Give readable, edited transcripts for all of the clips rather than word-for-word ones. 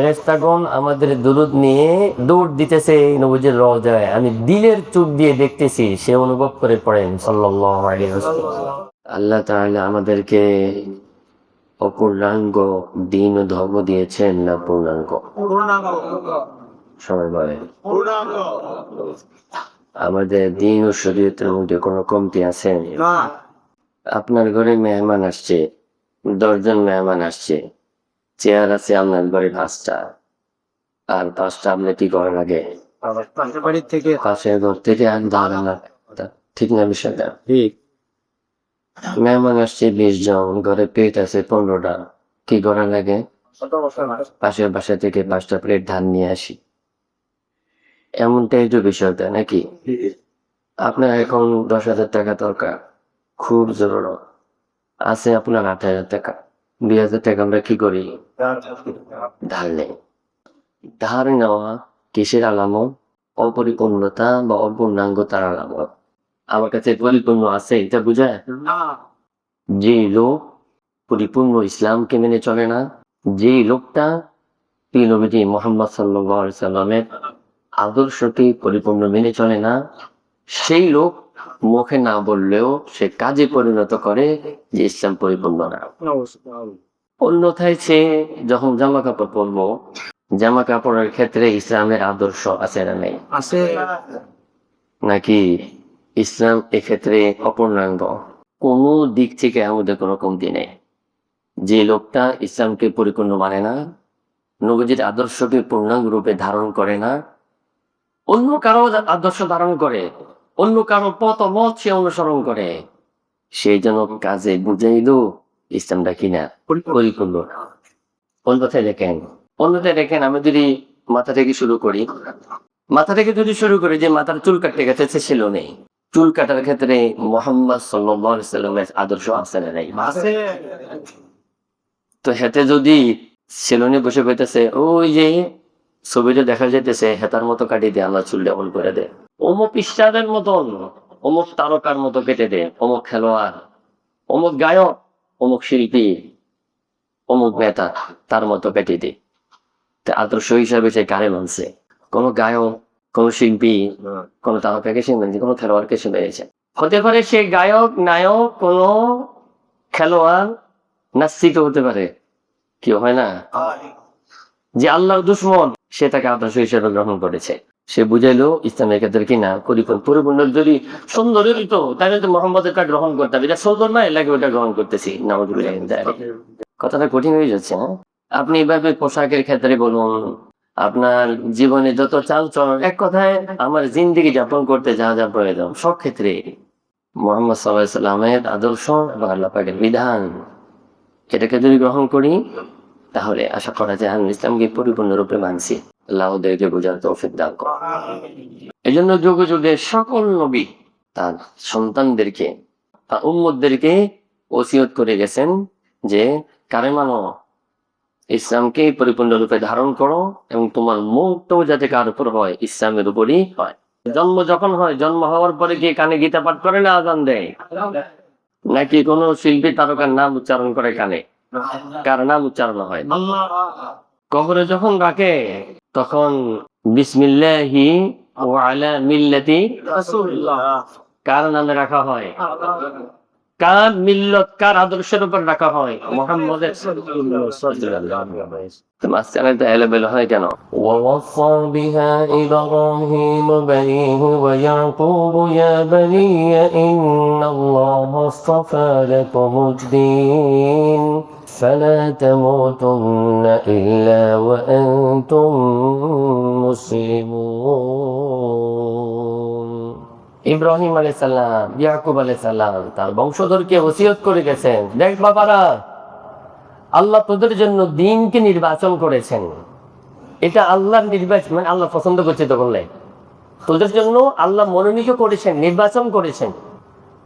ফেরেশতাগণ আমাদের দুরূদ নিয়ে দৌড় দিতেছে নবীজির রওজায়। আমি দিলের চোখ দিয়ে দেখতেছি, সে অনুভব করে পড়েন সাল্লাল্লাহু আলাইহি ওয়াসাল্লাম। আল্লাহ তাআলা আমাদেরকে অপূর্ণাঙ্গ দিন ও ধর্ম দিয়েছেন না পূর্ণাঙ্গ? সবাই বলেন আমাদের দিন ও শরীয়তের মধ্যে কোনো কমতি আছে? আপনার ঘরে মেহমান আসছে, 10 জন মেহমান আসছে, চেয়ার আছে আপনার ঘরে 5টা, আর 5টা আপনি কি করেন আগে? পাশের ঘর থেকে আর দাঁড়ান না, ঠিক না বিষয়টা? ঠিক। মেহমান আসছে 20 জন, ঘরে পেট আছে 15টা, কি করার লাগে? পাশের বাসা থেকে 5টা প্লেট ধান নিয়ে আসি, এমনটাই তো বিষয়টা নাকি? আপনার এখন 10,000 টাকা দরকার, খুব জরুরি আছে, আপনার 8,000 টাকা, 2,000 টাকা আমরা কি করি? ধার নেই। ধার নেওয়া কিসের আলামত? অপরিপূর্ণতা বা অপূর্ণাঙ্গতার আলামত। আমার কাছে পরিপূর্ণ আছে এটা বুঝায়? যে লোক পরিপূর্ণ ইসলামকে মেনে চলে না, যে লোকটা নবীজি মুহাম্মদ সাল্লাল্লাহু আলাইহি সাল্লামের আদর্শকে পরিপূর্ণ মেনে চলে না, সেই লোক মুখে না বললেও সে কাজে পরিণত করে যে ইসলাম পরিপূর্ণ না। অন্যথায় সে যখন জামা কাপড় পরবো, জামা কাপড়ের ক্ষেত্রে ইসলামের আদর্শ আছে না নেই? আছে। নাকি ইসলাম এক্ষেত্রে অপূর্ণাঙ্গ? কোনো দিক থেকে আমাদের কোনো কমতি নেই। যে লোকটা ইসলামকে পরিপূর্ণ মানে না, নবীজির আদর্শকে পূর্ণাঙ্গ রূপে ধারণ করে না, অন্য কারো আদর্শ ধারণ করে, অন্য কারো পথ মত সে অনুসরণ করে, সেই জন্য কাজে বুঝাইলো ইসলামটা কিনা পরিপূর্ণ। অন্যথায় দেখেন আমি যদি মাথা থেকে শুরু করি, যে মাথার চুল কাটতে গেছে সে ছিল নেই, চুল কাটার ক্ষেত্রে মুহাম্মদ সাল্লাল্লাহু আলাইহি সাল্লামের আদর্শ আছে না নাই? তো হেতে যদি সেলুনে বসে পেতেছে, ওই যে ছবিটা দেখা যাইতেছে, হেতার মতো কাটিয়ে দে, আমার চুল ডবল করে দে, অমুক স্টারের মতন, অমুক তারকার মতো কেটে দে, অমুক খেলোয়াড়, অমুক গায়ক, অমুক শিল্পী, অমুক নেতা, তার মতো কেটে দে। আদর্শ হিসাবে সে কারে মানছে? কোন গায়ক, কোন শিল্পী, কোন তারকাকে সে মানছে, কোন খেলোয়াড়কে সে মেরেছে। হতে পারে সে গায়ক, নায়ক, কোন খেলোয়াড়, নাস্তিক হতে পারে, কেউ হয় না যে আল্লাহর দুশমন, সে তাকে আদর্শ হিসেবে গ্রহণ করেছে। সে বুঝাইলো ইসলামের ক্ষেত্রে কিনা পরিপূর্ণ। যদি সুন্দর হইতো তাহলে তো মোহাম্মদের তা গ্রহণ করতাম, এটা সুন্দর না লাগে ওটা গ্রহণ করতেছি। নাউজুবিল্লাহ। কথাটা কঠিন হয়ে যাচ্ছে না? আপনি এভাবে পোশাকের ক্ষেত্রে বলুন, আপনার জীবনে যত চালচলন, এক কথায় আমার জিন্দেগি যাপন করতে যা যা প্রয়োজন, সব ক্ষেত্রে মুহাম্মদ সাল্লাল্লাহু আলাইহি সাল্লামের আদর্শ বা আল্লাহ পাকের বিধান, এটাকে যদি গ্রহণ করি তাহলে আশা করা যায় আমি ইসলামকে পরিপূর্ণরূপে মানছি। আল্লাহ ওদেরকে বোঝার তৌফিক দান করুন। এই জন্য যুগে যুগে সকল নবী তার সন্তানদেরকে, তার উম্মতদেরকে ওসিয়ত করে গেছেন যে কারে মানো, ইসলামকে পরিপূর্ণরূপে ধারণ করো, এবং তোমার মুখটাও যাতে কার উপর হয়, ইসলামের উপরই হয়। জন্ম যখন হয়, জন্ম হওয়ার পরে কি কানে গীতা পাঠ করে না আজান দেয়? নাকি কোনো শিল্পী তারকার নাম উচ্চারণ করে কানে? কার নাম উচ্চারণ হয়? কবরে যখন রাখে তখন বিসমিল্লাহি ওয়া আলা মিল্লাতি রাসূলিল্লাহ কার নামে রাখা হয়? কার মিল্লত, কার আদর্শের উপর রাখা হয়? মুহাম্মদের সাল্লাল্লাহু আলাইহি ওয়াসাল্লাম। মাঝখানে তো এলোমেলো হয় কেন? ওয়াওয়াসা বিহা ইব্রাহিম বানিহি ওয়া ইয়াকুব ইয়া বানিয়া ইন্নাল্লাহা আসতাফা লাকুমুদ দীন ফালা তামুতুন্না ইল্লা ওয়া আনতুম মুসলিমুন। ইব্রাহিম আলাইহিস সালাম, ইয়াকুব আলাইহিস সালাম তার বংশধরকে ওসিয়ত করে গেছেন, দেখ বাবারা, আল্লাহ তোদের জন্য দ্বীনকে নির্বাচন করেছেন, এটা আল্লাহর নির্বাচন, মানে আল্লাহ পছন্দ করছে, তো বললে তোদের জন্য আল্লাহ মনোনীত করেছেন, নির্বাচন করেছেন,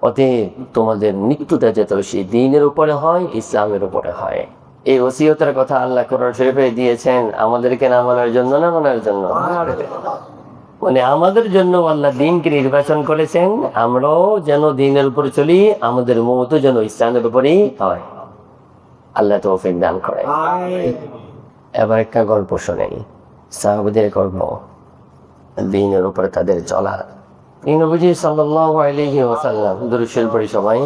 অতএব তোমাদের মৃত্যুটা যেত সেই দ্বীনের উপরে হয়, ইসলামের উপরে হয়। এই ওসিয়তের কথা আল্লাহ কোরআন শরীফে দিয়েছেন আমাদেরকে না মানার জন্য, না মানার জন্য, মানে আমাদের জন্য আল্লাহ দ্বীনকে নির্বাচন করেছেন, আমরাও যেন দ্বীনের উপরে চলি, আমাদের মত যেন ইসলামের উপরেই হয়। আল্লাহ তৌফিক দান করে। এবার একটা গল্প শোনেন, সাহাবাদের গল্প, দ্বীনের উপরে তাদের চলা। নবীজি সাল্লাল্লাহু আলাইহি ওয়াসাল্লাম, দরুদ শরীফ পড়ি সবাই,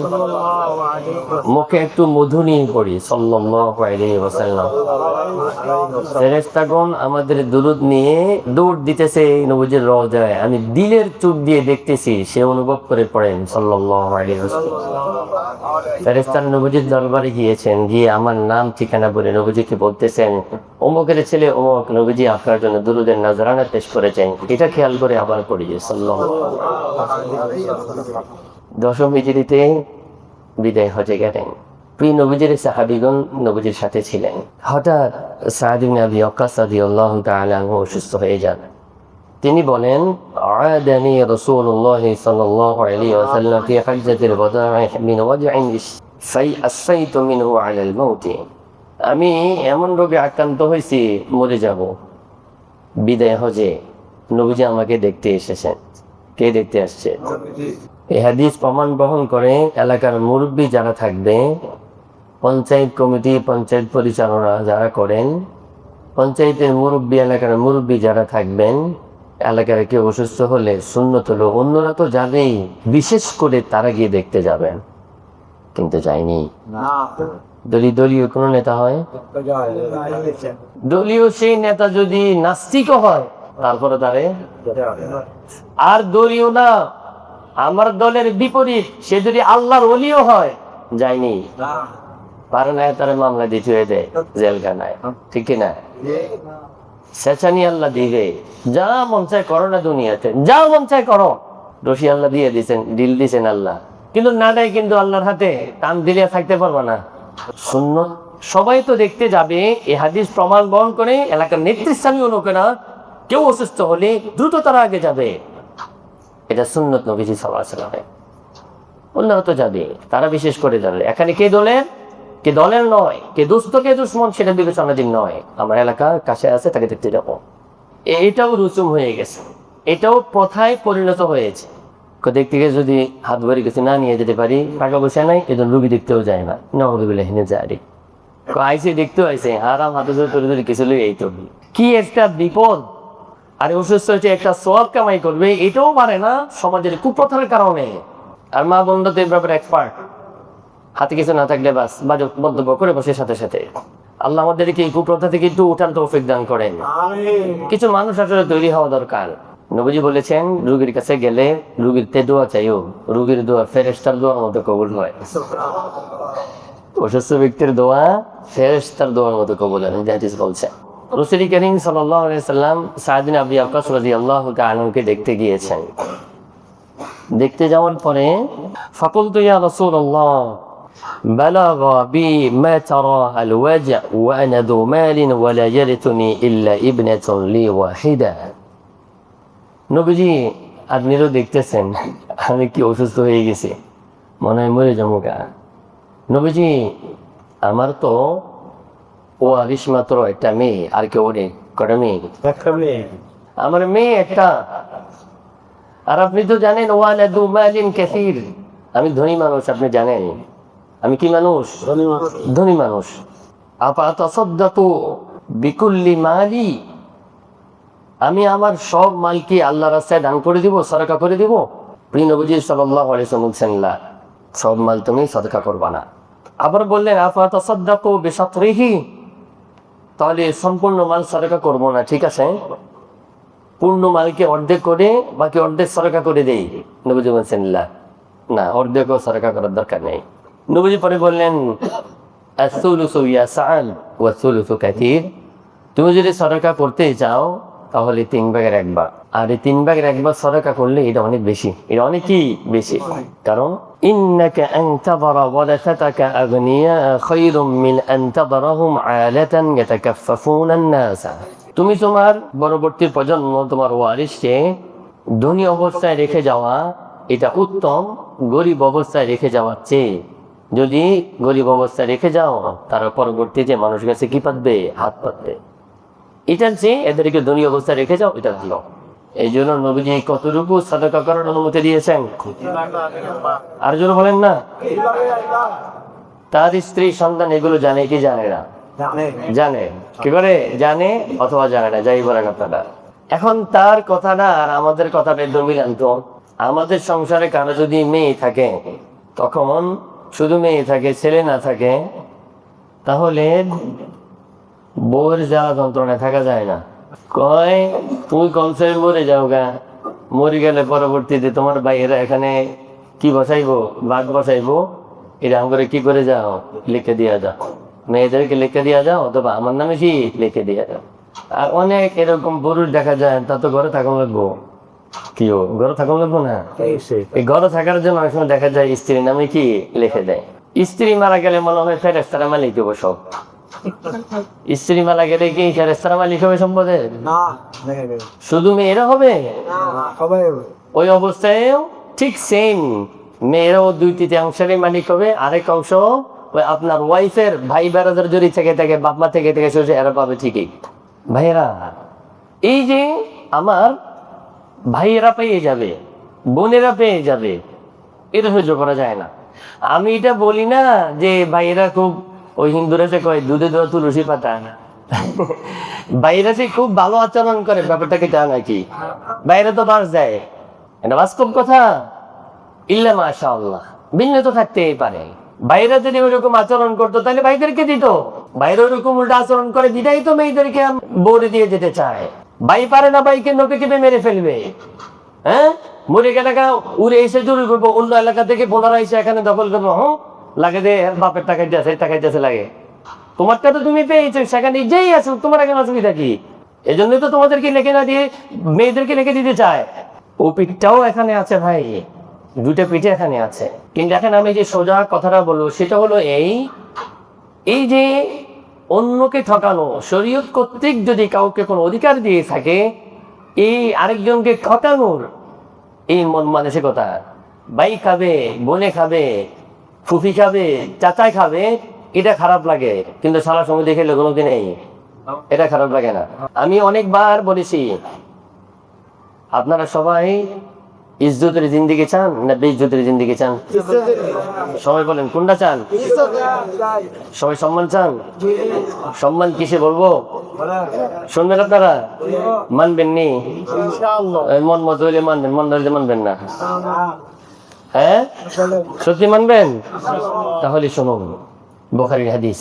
মুখে একটু মধু নিয়ে পড়ি সাল্লাল্লাহু আলাইহি ওয়াসাল্লাম। ফেরেশতাগণ আমাদের দুরূদ নিয়ে দৌড় দিতেছে নবীজির রওজায়, আমি দিলের চোখ দিয়ে দেখতেছি, সে অনুভব করে পড়েন সাল্লাল্লাহু আলাইহি ওয়াসাল্লাম। ফেরেশতারা নবীজির দরবারে গিয়েছেন, গিয়ে আমার নাম ঠিকানা বলে নবীজিকে বলতেছেন, অমুকের ছেলে অমুক, নবীজি আপনার জন্য দুরূদের নাজরানা পেশ করেছেন, এটা খেয়াল করে আবার পড়ি সাল্লাল্লাহু। দশম হিজরিতে বিদায় হজে গেলেন। প্রিয় নবীজির সাহাবীগণ নবীজির সাথে ছিলেন। হঠাৎ সাদ ইবনে আবি ওয়াক্কাস রাদিয়াল্লাহু তাআলা আনহু অসুস্থ হয়ে যান। তিনি বলেন, আদানি রাসূলুল্লাহ সাল্লাল্লাহু আলাইহি ওয়াসাল্লাম ফি হাজ্জাতিল ওয়াদা'i মিন ওয়াজ'in ফাইআসাইতু মিনহু আলাল মাউত। আমি এমন রোগে আক্রান্ত হয়েছি, মরে যাব। বিদায় হজে নবীজি আমাকে দেখতে এসেছেন। কে দেখতে আসছে? এই হাদিস প্রমাণ বহন করে এলাকার মুরব্বী যারা থাকবে, পঞ্চায়েত কমিটি, পঞ্চায়েত পরিচালনা যারা করেন, পঞ্চায়েতের মুরব্বী, এলাকার মুরব্বী যারা থাকবেন, এলাকার কেউ অসুস্থ হলে সুন্নত হলো অন্যরা তো যাবেই, বিশেষ করে তারা গিয়ে দেখতে যাবেন। কিন্তু যায়নি। দলীয় কোনো নেতা হয়, দলীয় সেই নেতা যদি নাস্তিকও হয় তারপরে তারে, আর দলীয় না, আমার দলের বিপরীত, সে যদি আল্লাহর ওলিও হয়, যায়নি, পারে না, তার মামলা দিতে হয়ে দেয় জেলখানায়, ঠিক কিনা? সেচানি আল্লাহ দিবে, যা মন চায় করো না দুনিয়াতে, যা মন চায় করো। রশি আল্লাহ দিয়ে দিচ্ছেন, ডিল দিচ্ছেন আল্লাহ, কিন্তু না দেয় কিন্তু আল্লাহর হাতে, টান দিলে থাকতে পারবো না। সুন্নত সবাই তো দেখতে যাবে, এই হাদিস প্রমাণ বহন করে এলাকার নেতৃস্থানীয় লোকেরা কেউ অসুস্থ হলে দ্রুত তারা আগে যাবে। এটা সুন্নত নবীজি সাল্লাল্লাহু আলাইহি ওয়াসাল্লাম। অন্যরা তো যাবে, তারা বিশেষ করে যাবে। এখানে কে দলের, কে দলের নয়, কে দুস্থ কে দুশ্মন সেটা বিবেচনাধীন নয়, আমার এলাকার কাছে আছে তাকে দেখতে যাবো। এটাও রুচুম হয়ে গেছে, এটাও প্রথায় পরিণত হয়েছে। দেখতে গিয়ে যদি হাত ভরে কিছু না নিয়ে যেতে পারি, টাকা পয়সা নাই, এজন্য রুগী দেখতেও যায় না, নওয়াজুবিল্লাহ হিনে যায়। আইসে দেখতেও আইসে, হারাম হাতে ধরে কিছু লই, এই তো কি একটা বিপদ। আর অসুস্থ হয়েছে, একটা সওয়াব কামাই করবে, এটাও পারে না সমাজের কুপ্রথার কারণে। আর মা বোনরা তো এই ব্যাপারে এক্সপার্ট, হাতে কিছু না থাকলে বাস বাজক মন্তব্য করে বসে সাথে সাথে। আল্লাহ আমাদেরকে এই কুপ্রথা থেকে একটু উঠান তৌফিক দান করেন। কিছু মানুষ আসলে তৈরি হওয়া দরকার। নবীজি বলেছেন, রোগীর কাছে গেলে রোগীর তে দোয়া চাইও, রোগীর দোয়া ফেরেশতার দোয়ার মতো কবুল হয়। অসুস্থ ব্যক্তির দোয়া ফেরেশতার দোয়ার মতো কবুল হয়, হাদিস বলছে। রাসূল করিম সাল্লাল্লাহু আলাইহি সাল্লাম সাদ ইবনে আবি ওয়াক্কাস রাদিয়াল্লাহু তাআলা আনহুকে দেখতে গিয়েছেন। দেখতে যাওয়ার পরে ফাকুলতু ইয়া রাসূলুল্লাহ বালাগ বি মা তারা আল ওয়াজা ওয়া আনা যু মালিন ওয়া লা ইয়ারিতুনি ইল্লা ইবনাতুন লি ওয়াহিদা। নবীজি আপনিও দেখতেছেন আমি কি অসুস্থ হয়ে গেছি, মনে হয় মরে যাবো গা। নবীজি, আমার তো ওয়ারিশ মাত্র একটা মেয়ে, আর কেউ নেই। কটা মেয়ে? আমার মেয়ে একটা। আর আপনি তো জানেন ওয়ালাদু মালিন কাসীর, আমি ধনী মানুষ, আপনি জানেন আমি কি মানুষ? ধনী মানুষ। আফা তাসাদ্দাকু বিকুল্লি মালি, আমি আমার সব মাল কি আল্লাহর রাস্তায় দান করে দিব, সদকা করে দিব? প্রিয় নবীজি সাল্লাল্লাহু আলাইহি ওয়াসাল্লাম বলছেন, না, সব মাল তুমি সদকা করবা না। আবার বললেন আফা তাসাদ্দাকু বিশাতরিহি, তাহলে সম্পূর্ণ মাল সদকা করব না, ঠিক আছে, পূর্ণ মালকে অর্ধেক করে বাকি অর্ধেক সদকা করে দেই। নবীজি বলছেন, না, অর্ধেকও সদকা করার দরকার নেই। নবীজি পরে বললেন, আস-সুলুসু ইয়াসাল ওয়া সুলুসু কাসীর, তুমি যদি সদকা করতে চাও তাহলে 3 ভাগের 1 ভাগ, আর এই 3 ভাগের 1 ভাগ সদকা করলে এটা অনেক বেশি, এটা অনেকই বেশি। কারণ ইন্নাকা আন তাযরা ওয়ারাসাতাকা আগনিয়া খায়রুম মিন আন তাযরাহুম আলাতান ইয়াতাকাফফুনা আন-নাস। তুমি তোমার পরবর্তী প্রজন্ম, তোমার ওয়ারিসকে ধনী অবস্থায় রেখে যাওয়া এটা উত্তম গরিব অবস্থায় রেখে যাওয়ার চেয়ে। যদি গরিব অবস্থায় রেখে যাও, তারা পরবর্তীতে মানুষের কাছে কি পাতবে? হাত পাতবে। এটার চেয়ে এদেরকে ধনী অবস্থায় রেখে যাও, এটা ভালো। এই জন্য নবীজি কতটুকু সাদাকা করার অনুমতি দিয়েছেন? আর জন্য বলেন না, তার স্ত্রী সন্তান এগুলো জানে কি জানে না? জানে। কি করে জানে অথবা জানে না, যাই বলেন আপনারা। এখন তার কথাটা আর আমাদের কথাটা একদম মিলান্ত। আমাদের সংসারে কারো যদি মেয়ে থাকে, তখন শুধু মেয়ে থাকে, ছেলে না থাকে, তাহলে বউয়ের জ্বালা যন্ত্রণায় থাকা যায় না। কয় তুমি কমসে মরে যাও গা, মরে গেলে পরবর্তীতে তোমার ভাইয়েরা এখানে কি বসাইবো, বাঘ বসাইবো, এটা করে কি করে যাও, লিখে দিয়া যাও, মেয়েদেরকে লিখে দিয়া যাও, অথবা আমার নামে কি লিখে দিয়া যাও। আর অনেক এরকম পুরুষ দেখা যায়, তা তো ঘরে থাকা লাগবো, কিও ঘরে থাকা লাগবো না, এই ঘরে থাকার জন্য অনেক সময় দেখা যায় স্ত্রীর নামে কি লিখে দেয়। স্ত্রী মারা গেলে মনে হয় ফেরেস্তারা মালিক দেবো সব। স্ত্রী মারা গেলে কি ফেরেস্তারা মালিক হবে সম্পদের? শুধু মেয়েরা হবে? ওই অবস্থায় ঠিক সেম, মেয়েরাও 2/3 মালিক হবে, আরেক অংশ ওই আপনার ওয়াইফের ভাই বেড়াদের যদি থেকে থাকে, বাপমা থেকে থেকে শ্বশুর, এরা পাবে ঠিকই। ভাইয়েরা, এই যে আমার ভাইয়েরা পেয়ে যাবে, বোনেরা পেয়ে যাবে, এটা সহ্য করা যায় না। আমি এটা বলি না যে ভাইয়েরা খুব, ওই হিন্দুরা যে কয় দুধে দেওয়া তুলসী পাতা, বাইরে সে খুব ভালো আচরণ করে, ব্যাপারটাকে তা নাকি? বাইরে তো বাস দেয়, এটা বাস্তব কথা। ইল্লা মাশাআল্লাহ, ভিন্ন তো থাকতেই পারে। বাইরে যদি ওইরকম আচরণ করতো তাহলে ভাইদেরকে দিত। বাইরে ওরকম উল্টা আচরণ করে দিদাই তো মেয়েদেরকে বোর্ডে দিয়ে যেতে চায়। ভাই পারে না, ভাইকে নখে চেপে মেরে ফেলবে। হ্যাঁ, মুড়ি এলাকা উড়ে এসে চুরি করবো, অন্য এলাকা থেকে বোনারা এসে এখানে দখল করবো, লাগে দে বাপের টাকা দিয়েছে, টাকাই দিয়েছে লাগে। তোমারটা তো তুমি পেয়েছো, সেখানে যেই আছো, তোমার এখন অসুবিধা কি? এই জন্যই তো তোমাদেরকে লেখে না দিয়ে মেয়েদেরকে লিখে দিতে চায়। ও পিঠটাও এখানে আছে ভাই, দুটো পিঠে এখানে আছে। কিন্তু এখন আমি যে সোজা কথাটা বলবো সেটা হলো এই যে অন্যকে ঠকানো, শরীয়ত কর্তৃক যদি কাউকে কোনো অধিকার দিয়ে থাকে, এই আরেকজনকে ঠকানোর এই মন মানসিকতা, ভাই খাবে, বোনে খাবে, ফুফি খাবে, চাচাই খাবে, এটা খারাপ লাগে, কিন্তু সারা সময় দেখে কোনো দিন নেই, এটা খারাপ লাগে না। আমি অনেকবার বলেছি, আপনারা সবাই ইজ্জতের জিন্দিগি চান না বেইজ্জতের জিন্দিগি চান? সবাই বলেন কোনটা চান? সবাই সম্মান চান? সম্মান কিসে বলবো শুনবেন আপনারা? মানবেন নি? মন মতো হইলে মানবেন, মন ধরলে মানবেন না। হ্যাঁ, সত্যি মানবেন? তাহলে শুনুন বুখারীর হাদিস।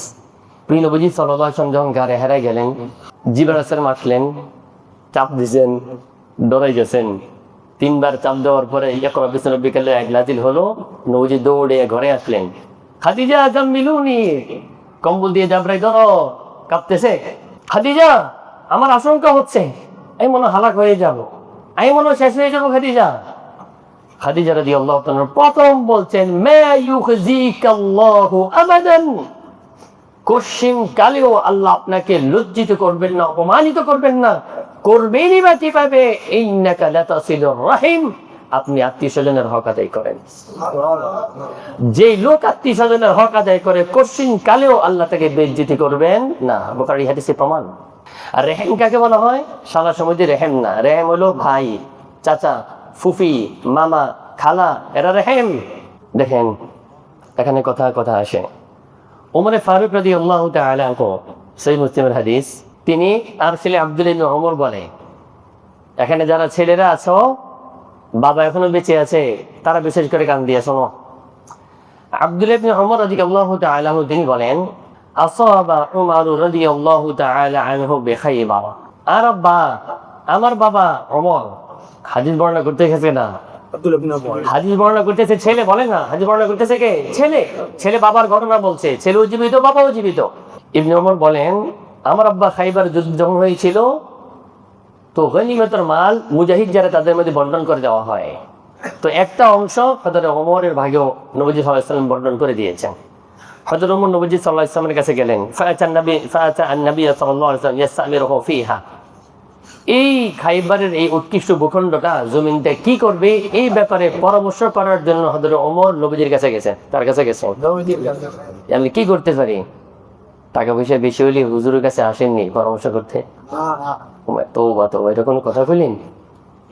প্রিয় নবী সাল্লাল্লাহু আলাইহি ওয়াসাল্লাম যখন গাড়ি হারাই গেলেন, জিবরাইল আসসালাম মারলেন, চাপ দিয়েছেন, ডরাই গেছেন। 3 বার চাপ দেওয়ার পরে ইকরা বিসমি রাব্বিকাল লাযী নাযিল হলো, নবী দৌড়ে ঘরে আসলেন। খাদিজা জাম্মিলুনি, কম্বল দিয়ে জাবরাই ধরো, কাঁপতেছে। খাদিজা, আমার আশঙ্কা হচ্ছে, আমি মনে হালাক হয়ে যাব, আমি মনে শেষ হয়ে যাবো। খাদিজা রাদিয়াল্লাহু তাআলা প্রথম বলছেন, মা ইউখজিকাল্লাহু আবাদান, কোশ্চিন কালেও আল্লাহ আপনাকে লজ্জিত করবেন না, অপমানিত করবেন না। করবেনই বা কিভাবে? ইন্নাকা লাতাসিলুর রাহিম, আপনি আত্মীয় স্বজনের হক আদায় করেন। যে লোক আত্মীয় স্বজনের হক আদায় করে, কোশ্চিন কালেও আল্লাহ তাকে বেইজ্জতি করবেন না। বুখারী হাদিসে প্রমাণ। আর রেহেম কাকে বলা হয়? সারা সময় রেহেম না, রেহেম হলো ভাই, চাচা, ফুফি, মামা, খালা, এরা রেহেম। দেখেন এখানে কথা আসে। ওমরে ফারুক রাদিয়াল্লাহু তাআলা আনহু, সহিহ মুসলিমের হাদিস, তিনি আর ছেলে আব্দুল্লাহ ইবনে ওমর বলে, এখানে যারা ছেলেরা আছো, বাবা এখনো বেঁচে আছে, তারা বিশেষ করে কান দিয়ে শোনো। আব্দুল্লাহ ইবনে ওমর রাদিয়াল্লাহু তাআলা আনহু তিনি বলেন, আসাবা উমর রাদিয়াল্লাহু তাআলা আনহু বিখাইবার। আর আমার বাবা ওমর হাদিস বর্ণনা করতে গেছে না, হাদিস বর্ণনা করতেছে ছেলে, বলে না, হাদিস বর্ণনা করতেছে কে? ছেলে বাবার ঘটনা বলছে, ছেলেও জীবিত, বাবাও জীবিত। ইবনে ওমর বলেন, আমার আব্বা খাইবার যুদ্ধ যখন হয়েছিল, তো গনিমতের মাল মুজাহিদ যারা তাদের মধ্যে বন্টন করে দেওয়া হয়, তো একটা অংশ হযরত ওমরের ভাগেও নবীজি সাল্লাল্লাহু আলাইহি ওয়াসাল্লাম বন্টন করে দিয়েছেন। হযরত ওমর নবীজি সাল্লাল্লাহু আলাইহি ওয়াসাল্লামের কাছে গেলেন, ফাআতা আন-নবী সাল্লাল্লাহু আলাইহি ওয়াসাল্লাম ইয়াসতামিরুহু ফিহা, এই খাইবারের এই উৎকৃষ্ট ভূখণ্ডটা, জমিনটা কি করবে, এই ব্যাপারে পরামর্শ করার জন্য হযরত ওমর নবীজির কাছে গেছে, তার কাছে গেছে, আমি কি করতে পারি? টাকা পয়সা বেশি হলে হুজুরের কাছে আসেননি পরামর্শ করতে? তওবা, এটা কোনো কথা বললেন?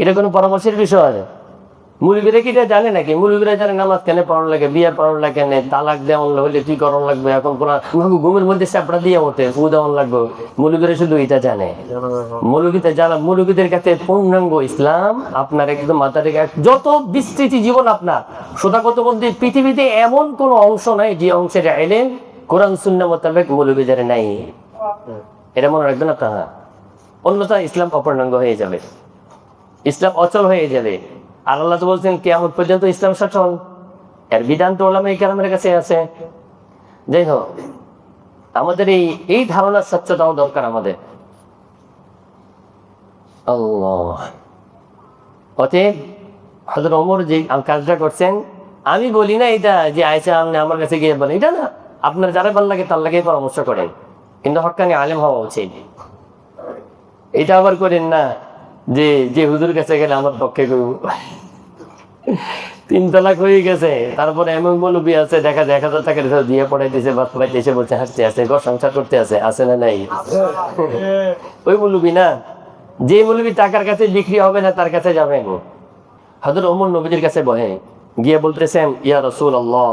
এটা কোনো পরামর্শের বিষয়? মুরগিরা কি এটা জানে নাকি? মুরগিরা জানে নামাজ কেন পড়ানো লাগে, বিয়ে পড়ানো লাগে, কেন তালাক দেওয়ান হলে কি করানো লাগবে, এখন ঘুমের মধ্যে চাপড়া দিয়ে ওঠে ফু দেওয়ান লাগবে। মুরগিরা শুধু এটা জানে। মুরগিতে যারা, মুরগিদের কাছে পূর্ণাঙ্গ ইসলাম আপনার একদম মাথা থেকে যত বিস্তৃতি জীবন আপনার শোধাগত মধ্যে পৃথিবীতে এমন কোন অংশ নাই যে অংশের এলেন কোরআন সুন্নাহ মোতাবেক মুরগিদের নাই। এটা মনে রাখবেন আপনারা, অন্যথা ইসলাম অপূর্ণাঙ্গ হয়ে যাবে, ইসলাম অচল হয়ে যাবে। আর আল্লাহ তো বলছেন কিয়ামত পর্যন্ত ইসলাম সচল। এর বিধান তো উলামায়ে কেরামের কাছে আছে। যাই হোক, আমাদের এই ধারণার স্বচ্ছতাও দরকার আমাদের। আল্লাহ, অতএব হযরত ওমর যে কাজটা করছেন, আমি বলি না এটা যে আয়েশা আপনি আমার কাছে গিয়ে বলেন, এটা না, আপনার যারা ভালো লাগে তার লাগে পরামর্শ করেন, কিন্তু হক্কানি আলেম হওয়া উচিত। এটা আবার করেন না যে যে হুজুর কাছে গেলে আমার পক্ষে 3 তালাক হয়ে গেছে, তারপরে এমন মৌলবি আছে দেখা যায় 1000 টাকা দিয়ে পড়াইতেছে, বাস পড়াইতেছে, বলছে হাসতে আছে, ঘর সংসার করতে আছে না নাই? ওই মৌলবি না, যে মৌলবি টাকার কাছে বিক্রি হবে না তার কাছে যাবেন। হযরত ওমর নবীর কাছে বহে গিয়ে বলতেছেন, ইয়া রাসূলুল্লাহ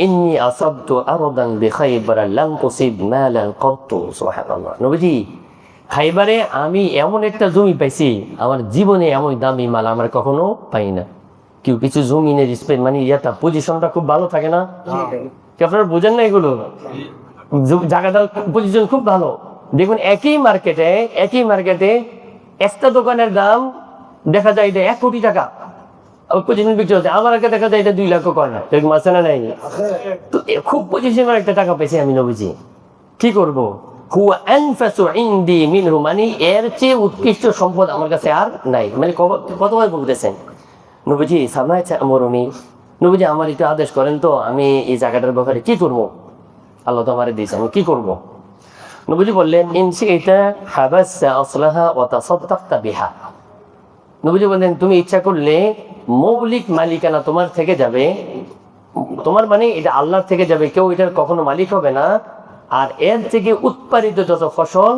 ইন্নী আসাবতু আরদান বিখাইবার লাম তুসিব মালান কত্তু। সুবহানাল্লাহ। নবীজি, খাইবারে আমি এমন একটা জমি পাইছি, আমার জীবনে এমন দামি মাল আমার কখনো পাই না। কেউ কিছু জমিনের মানে ইয়াটা পজিশনটা খুব ভালো থাকে না, কি আপনারা বোঝেন না এগুলো? জায়গাটার পজিশন খুব ভালো। দেখুন একই মার্কেটে একটা দোকানের দাম দেখা যায় এটা 1 কোটি টাকা পজিশন বিক্রি হচ্ছে, আমার আগে দেখা যায় এটা 2 লাখ কয় না, এরকম আছে না নাই? তো খুব পজিশনের একটা টাকা পেয়েছি আমি নবীজি, কি করবো? হুয়া আনফাসু ইনদি মিনহু, মানে এর চেয়ে উৎকৃষ্ট সম্পদ আমার কাছে আর নাই। মানে কতবার বলতেছেন নবীজি, সামায় আমরুনি, নবীজি আমার একটু আদেশ করেন তো, আমি এই জায়গাটার ব্যাপারে কি করবো? আল্লাহ তো আমারে দিয়েছে, আমি কি করবো? নবীজি বললেন, ইনশি এটা হাবাসা আসলাহা ওয়া তাসাদ্দাকতা বিহা। নবীজি বললেন, তুমি ইচ্ছা করলে মৌলিক মালিকানা তোমার থেকে যাবে, তোমার মানে এটা আল্লাহর থেকে যাবে, কেউ এটার কখনো মালিক হবে না। আর এর থেকে উৎপাদিত যত ফসল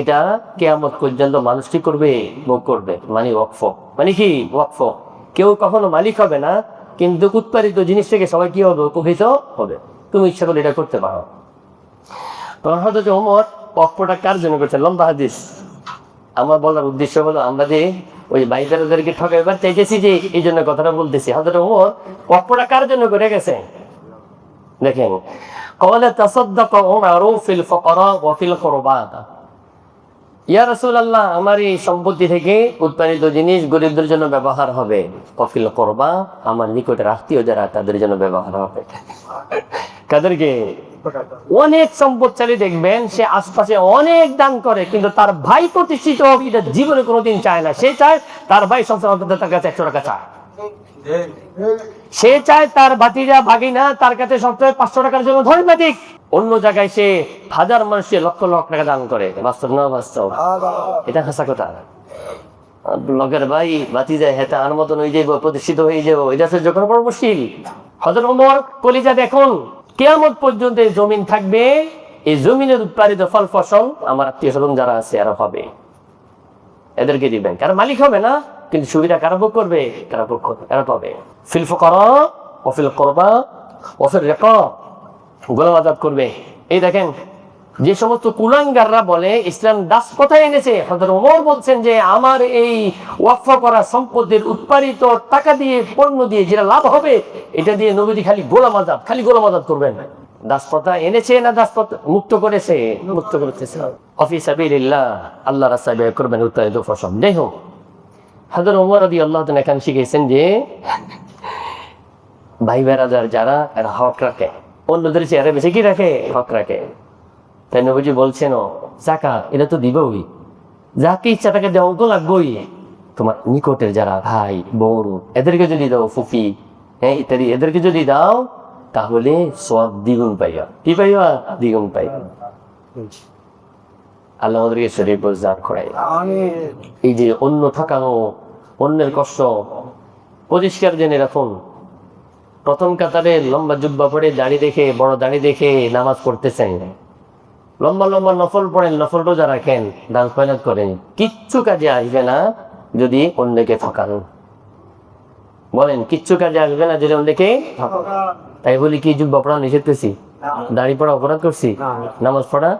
এটা কিয়ামত পর্যন্ত মানুষ কি করবে? ভোগ করবে, মানে ওয়াকফ। মানে কি ওয়াকফ? কেউ কখনো মালিক হবে না, কিন্তু উৎপাদিত জিনিস থেকে সবাই কি হবে? উপকৃত হবে। তুমি ইচ্ছা করলে এটা করতে পারো। তখন হযরত ওমর ওয়াকফটা কার জন্য করছেন? লম্বা হাদিস। আমার বলার উদ্দেশ্য হলো, আমরা যে ওই ভাইদারদেরকে ঠকাইবার চাইতেছি যে এই জন্য কথাটা বলতেছি। হযরত ওমর ওয়াকফটা কার জন্য করে গেছে দেখেন, قال تصدق عمر في الفقراء وفي القربى। ইয়া রাসূলুল্লাহ, আমার এই সম্পত্তি থেকে উৎপাদিত জিনিস গরিবদের জন্য ব্যবহার হবে, ওয়াফিল কুরবা, আমার নিকটের আত্মীয় যারা তাদের জন্য ব্যবহার হবে। কাদেরকে? অনেক সম্পদশালী দেখবেন সে আশপাশে অনেক দান করে, কিন্তু তার ভাই প্রতিষ্ঠিত হবে এটা জীবনে কোনোদিন চায় না। সে চায় তার ভাই সবসময় তার কাছে 100 টাকা চায়, সে চায় তার ভাতিজা ভাগিনা তার কাছে সবসময় 500 টাকার জন্য ধর্মাধিক। অন্য জায়গায় সে 1000 মানুষকে লক্ষ লক্ষ টাকা দান করে। বাস্তব না বাস্তব? এটা হাসা কথা। লগের ভাই ভাতিজা হেতা আর মতন হয়ে যাবো, প্রতিষ্ঠিত হয়ে যাবো, এটা হচ্ছে যখন বড় মুশকিল। হযরত ওমর কলিজা দেখুন, কিয়ামত পর্যন্ত জমিন থাকবে, এই জমিনের উৎপাদিত ফল ফসল আমার আত্মীয় স্বজন যারা আছে এরা হবে, এদেরকে দিবেন। কারণ মালিক হবে না, কিন্তু সুবিধা কারা ভোগ করবে? কারা ভোগ করবে, কারা পাবে? ফিল ফুকারা ওয়া ফিল কুরবা ওয়া ফির রিকাব, গোলাম আজাদ করবে। এই দেখেন, যে সমস্ত কুলাঙ্গাররা বলে ইসলাম দাস কোথায় এনেছে, হযরত ওমর বলছেন যে আমার এই ওয়াকফ করা সম্পদের উৎপাদিত টাকা দিয়ে, পণ্য দিয়ে যেটা লাভ হবে, এটা দিয়ে নবীজি খালি গোলাম আজাদ করবেন। দাসপ্রথা এনেছে না দাসপ্রথা মুক্ত করেছে? মুক্ত করেছে। ফি সাবিলিল্লাহ, আল্লাহর রাস্তায় ব্যয় করবেন উৎপাদিত ফসল। যাই হোক, হযরত ওমর রাদিয়াল্লাহু তাআলা এখানে শিখেছেন যে ভাই বেরাদার যারা এরা হক রাখে, অন্যদের চেয়ারে বেশি কি রাখে? হক রাখে। তাই নবীজি বলছেন, যাকাত এটা তো দিবই, যাকে ইচ্ছা তাকে দেওয়া তো লাগবেই। তোমার নিকটের যারা ভাই বোন এদেরকে যদি দাও, ফুফি হ্যাঁ ইত্যাদি, এদেরকে যদি দাও তাহলে সওয়াব দ্বিগুণ পাইবা। কি পাইবা? দ্বিগুণ পাইবা। আল্লাহ আমাদেরকে শরীর বোঝার করাই। এই যে অন্য ঠকানো, অন্যের কষ্ট পরিষ্কার জেনে রাখুন। প্রথম কাতারে লম্বা জুব্বা পরে দাড়ি দেখে, বড় দাড়ি দেখে নামাজ পড়তেছেন, লম্বা লম্বা নফল পড়েন, নফল রোজা রাখেন, দান খয়রাত করেন, কিচ্ছু কাজে আসবে না যদি অন্যকে ঠকান। বলেন কিচ্ছু কাজে আসবে না যেরকম দেখে তাই বলি কি যুগ অপরাধ নিষেধ করছি, দাড়ি পড়া অপরাধ করছি, নামাজ পড়া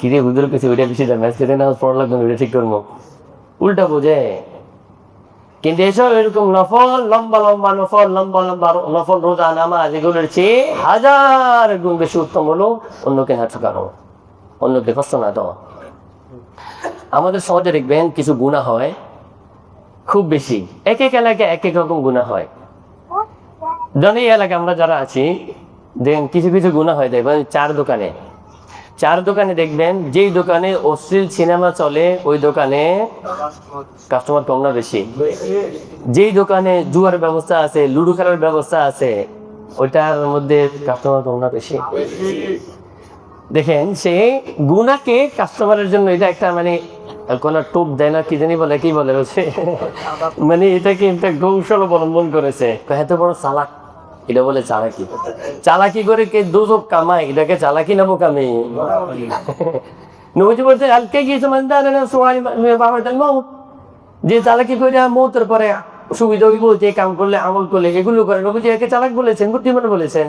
কিরে হুজুর কিছু ওইটা বেশি দাম আজকে নামাজ পড়া লাগবে ওইটা ঠিক করবো, উল্টা বোঝে। কিন্তু এসব এরকম নফল লম্বা লম্বা নফল লম্বা লম্বা নফল রোজা নামাজ এগুলোর চেয়ে হাজার গুণ বেশি উত্তম হলো অন্যকে না ঠকানো, অন্যকে কষ্ট না দেওয়া। আমাদের সমাজে দেখবেন কিছু গুনাহ হয় খুব বেশি, এক এক এলাকায় এক এক রকম গুনাহ হয়। যেমন এই এলাকায় আমরা যারা আছি দেখেন কিছু কিছু গুনাহ হয়, দেখবেন চার দোকানে দেখবেন যেই দোকানে অশ্লীল সিনেমা চলে ওই দোকানে কাস্টমার কম না বেশি, যেই দোকানে জুয়ার ব্যবস্থা আছে লুডো খেলার ব্যবস্থা আছে ওইটার মধ্যে কাস্টমার কম না বেশি। দেখেন সে গুনাহকে কাস্টমারের জন্য এটা একটা মানে কোন টোপ দেয় না কি জানি বলে কি বলে মানে এটাকে একটা কৌশল অবলম্বন করেছে, এত বড় চালাক, এটা বলে চালাকি, চালাকি করে কে দুজক কামায় এটাকে চালাকি না বোকামি। নবীজি বলতে আলকে গিয়েছে যে চালাকি করে মৌতের পরে সুবিধা বলছে কাম করলে আমল করলে এগুলো করে, নবীজি একে চালাক বলেছেন, বুদ্ধিমান বলেছেন।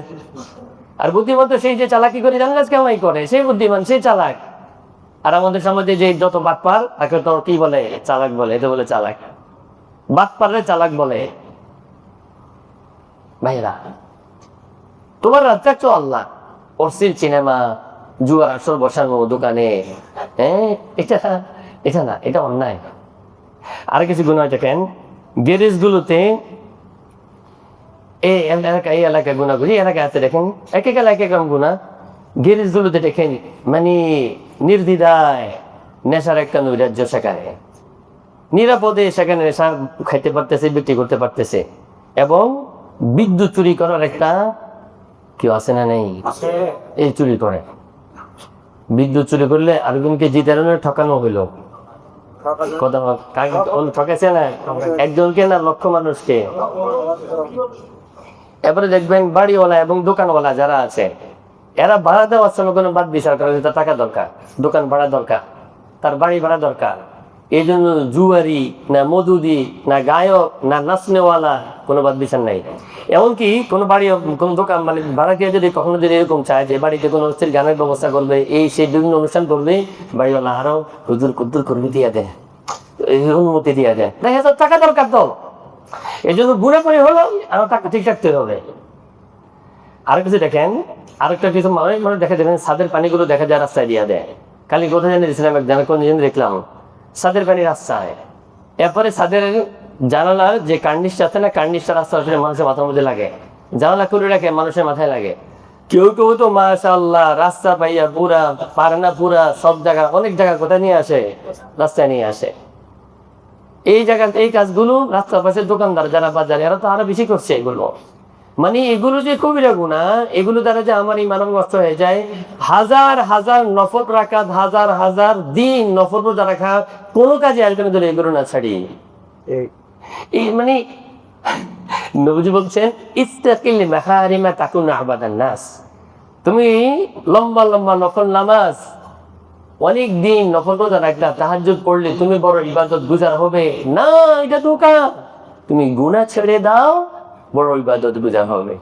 আর বুদ্ধিমান তো সেই যে চালাকি করে জান্নাত কামাই করে সেই বুদ্ধিমান, সেই চালাক। আর আমাদের সমাজে যে যত বাটপার তাকে তো কি বলে চালাক বলে, এটা বলে চালাক, বাটপারে চালাক বলে। ভাইরা তোমার রাত রাখছো আল্লাহ অশ্লীল সিনেমা জুয়ার আসর বসানো দোকানে, হ্যাঁ এটা না, এটা অন্যায়। আর কিছু গুনাহ দেখেন গ্যারেজ গুলোতে এই এলাকায় গুনাহগুলি এলাকায় আছে দেখেন এক এক এলাকায় কম গুনাহ। গ্যারেজ গুলোতে দেখেন মানে নির্দ্বিধায় নেশার একটা নৈরাজ্য সেখানে, নিরাপদে সেখানে নেশা খাইতে পারতেছে, বিক্রি করতে পারতেছে। এবং বিদ্যুৎ চুরি করার একটা কেউ আছে না নেই, এই চুরি করে বিদ্যুৎ চুরি করলে আরেকজনকে জিতানোর ঠকানো হইলো, ঠকেছে না একজনকে না লক্ষ মানুষকে। এবারে দেখবেন বাড়িওয়ালা এবং দোকানওয়ালা যারা আছে এরা ভাড়া দেওয়ার সময় কোনো বাদ বিচার করে, তার টাকা দরকার, দোকান ভাড়া দরকার, তার বাড়ি ভাড়া দরকার। এই জন্য জুয়ারি না মধুদি না গায়ক না নাচনেওয়ালা কোনো বাদ বিচার নাই। এমনকি কোনো বাড়ি কোনো দোকান মানে ভাড়াটিয়া যদি কখনো যদি এরকম চায় যে বাড়িতে কোনো হচ্ছে গানের ব্যবস্থা করবে এই সেই বিভিন্ন অনুষ্ঠান করবে, বাড়িওয়ালা আরো হুজুর কুদ্দুর করবি দিয়া দেয়, অনুমতি দিয়া দেয়, দেখা যাচ্ছে টাকা দরকার তো। এই জন্য গুণা করে হলো আরো টাকা ঠিক রাখতে হবে। আর কিছু দেখেন আরেকটা কিছু মানে দেখা যাবেন ছাদের পানিগুলো দেখা যায় রাস্তায় দিয়া দেয়। কালি কোথায় জানি দিয়েছিলাম একজন কোন দেখলাম ছাদের পানি রাস্তায়, এরপরে ছাদের জানালার যে কার্নিশটা আছে না কার্নিশটা রাস্তা আসলে মানুষের মাথার মধ্যে লাগে, জানালা করে রাখে মানুষের মাথায় লাগে। কেউ কেউ তো মাশাআল্লাহ রাস্তা পাইয়া পুরা পারে না, পুরা সব জায়গা অনেক জায়গা কোথায় নিয়ে আসে, রাস্তায় নিয়ে আসে। এই জায়গা এই কাজগুলো রাস্তার পাশে দোকানদার যারা বাজারে এরা তো আরো বেশি করছে এগুলো। মানে এগুলো যে কবিরা গুনাহ, এগুলো দ্বারা যে আমার এই মানব নষ্ট হয়ে যায়। হাজার হাজার নফল রাকাত, হাজার হাজার দিন নফল রোজা রাখা কোনো কাজে আসবে না ধরে এগুলো না ছাড়ি। এই মানে নবীজি বলছেন ইস্তাকিল মাহারিমা তাকুন আবাদান নাস, তুমি লম্বা লম্বা নফল নামাজ অনেক দিন নফল রোজা রাখলা, তাহাজ্জুদ পড়লে তুমি বড় ইবাদত গুজার হবে না, এটা ধোঁকা। তুমি গুনাহ ছেড়ে দাও বড় ইবাদত গুজার হবে।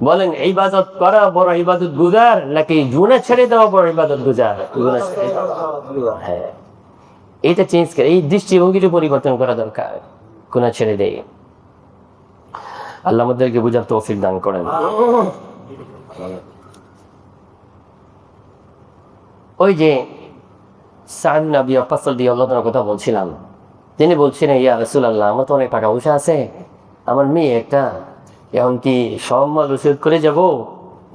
বলেন ইবাদত করা বড় ইবাদত গুজার নাকি গুনাহ ছেড়ে দেওয়া বড় ইবাদত গুজার? গুনাহ ছেড়ে দেওয়া। হ্যাঁ, এটা চেঞ্জ করে এই দৃষ্টিভঙ্গিটা পরিবর্তন করা দরকার, গুনাহ ছেড়ে দেই। আল্লাহ আমাদেরকে বুঝার তৌফিক দান করেন। ওই যে সাদ নবী ওয়াক্কাস রাদিয়াল্লাহু আনহু কথা বলছিলাম, তিনি বলছিলেন ইয়া রাসূলুল্লাহ আমার তো অনেক টাকা পয়সা আছে, আমার মেয়ে একটা, এখন কি সব মাল ওসিয়ত করে যাব?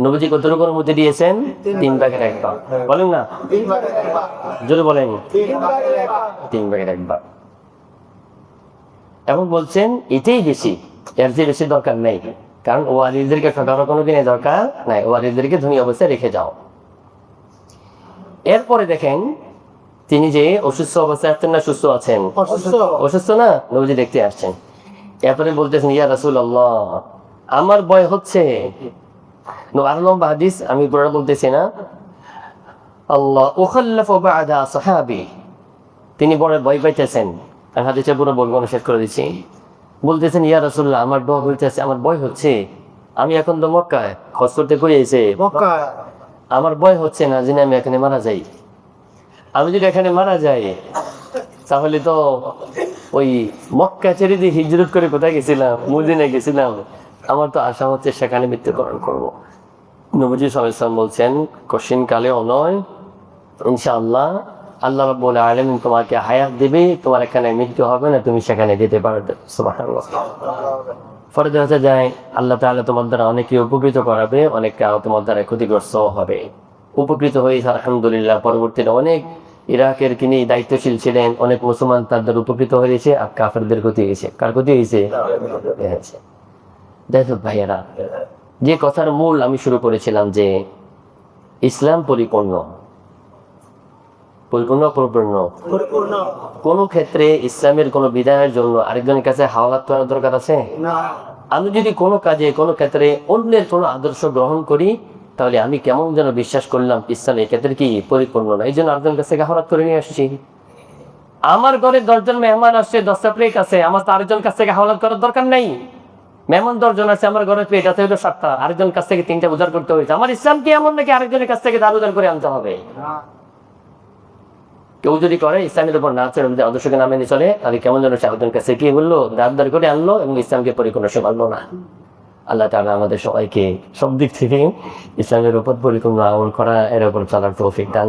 নবীজি কতটুকুর মধ্যে দিয়েছেন? 3 ভাগের 1 ভাগ। বলেন না, জোরে বলেন 3 ভাগের 1 ভাগ। এখন বলছেন এটাই বেশি, এর চেয়ে বেশি দরকার নেই, কারণ ওয়ারিসদেরকে ঠকানোর কোনো দিনে দরকার নাই, ওয়ারিসদেরকে ধনী অবস্থায় রেখে যাও। এরপরে দেখেন তিনি যে অসুস্থ অবস্থায় আসছেন না সুস্থ আছেন? অসুস্থ না, নবীজি দেখতে আসছেন। এরপরে বলতেছেন ইয়া রাসূলুল্লাহ আমার ভয় হচ্ছে, আর লম্বা হাদিস আমি পুরো বলতেছি না, আল্লাহ উখাল্লাফু বা'দা সাহাবী, তিনি বড় ভয় পাইতেছেন। হাদিসে পুরো বলবো শেষ করে দিচ্ছি। বলতেছেন ইয়া রাসূলুল্লাহ, আমার দোয়া বলতেছে, আমার ভয় হচ্ছে, আমি এখন তো মক্কায় হজ করতে করে এসে আমার ভয় হচ্ছে না যে আমি এখানে মারা যাই। আমি যদি এখানে মারা যাই তাহলে তো ওই মক্কা ছেড়ে দিয়ে হিজরত করে কোথায় গেছিলাম, মদিনায় গেছিলাম, আমার তো আশা হচ্ছে সেখানে মৃত্যুবরণ করবো। নবীজি সাল্লাল্লাহু আলাইহি ওয়াসাল্লাম বলছেন, কঠিন কালে অনয়, ইনশাআল্লাহ আল্লাহ রাব্বুল আলামিন তোমাকে হায়াত দিবে, তোমার এখানে মৃত্যু হবে না, তুমি সেখানে যেতে পারবে। সুবহানাল্লাহ। পরে দেখা যায় আল্লাহ তাআলা তোমার দ্বারা অনেকে উপকৃত করাবে, অনেকে তোমার দ্বারা ক্ষতিগ্রস্ত হবে। উপকৃত হয়েছে আলহামদুলিল্লাহ। পরবর্তীতে অনেক ইরাকের তিনি দায়িত্বশীল ছিলেন, অনেক মুসলমান তার দ্বারা উপকৃত হয়েছে, আর কাফেরদের ক্ষতি হয়েছে। কার ক্ষতি হয়েছে? দেখো ভাইয়েরা, যে কথার মূল আমি শুরু করেছিলাম যে ইসলাম পরিপূর্ণ, পরিপূর্ণ পরিপূর্ণ কোন ক্ষেত্রে ইসলামের কোন বিধানের জন্য আরেকজনের কাছে হাওলাত করার দরকার আছে? আমি যদি কোনো কাজে কোনো ক্ষেত্রে অন্যের কোনো আদর্শ গ্রহণ করি, তাহলে আমি কেমন যেন বিশ্বাস করলাম ইসলাম এই ক্ষেত্রে কি পরিপূর্ণ না, এই জন্য আরেকজনের কাছে হাওলাত করে নিয়ে আসছি। আমার ঘরে 10 জন মেহমান আসছে, 10টা প্লেট আছে, আমার তো আরেকজন কাছ থেকে হাওলাত করার দরকার নেই। মেহমান 10 জন আছে, আমার ঘরে প্লেট আছে হলো 7টা, আরেকজন কাছ থেকে 3টা উজাড় করতে হয়েছে। আমার ইসলাম কি এমন নাকি আরেকজনের কাছ থেকে দার উজাড় করে আনতে হবে? কেউ যদি করে ইসলামের উপর না চলে, আদর্শকে নামে নিয়ে চলে, তাহলে কেমন যেন আরেকজন কাছে কি বললো, দার করে আনলো এবং ইসলামকে পরিপূর্ণ সে মানলো না। আল্লাহ তাআলা আমাদের সবাইকে সব দিক থেকে ইসলামের উপর পরিপূর্ণ আমল করা, এর উপর চলার তৌফিক দান।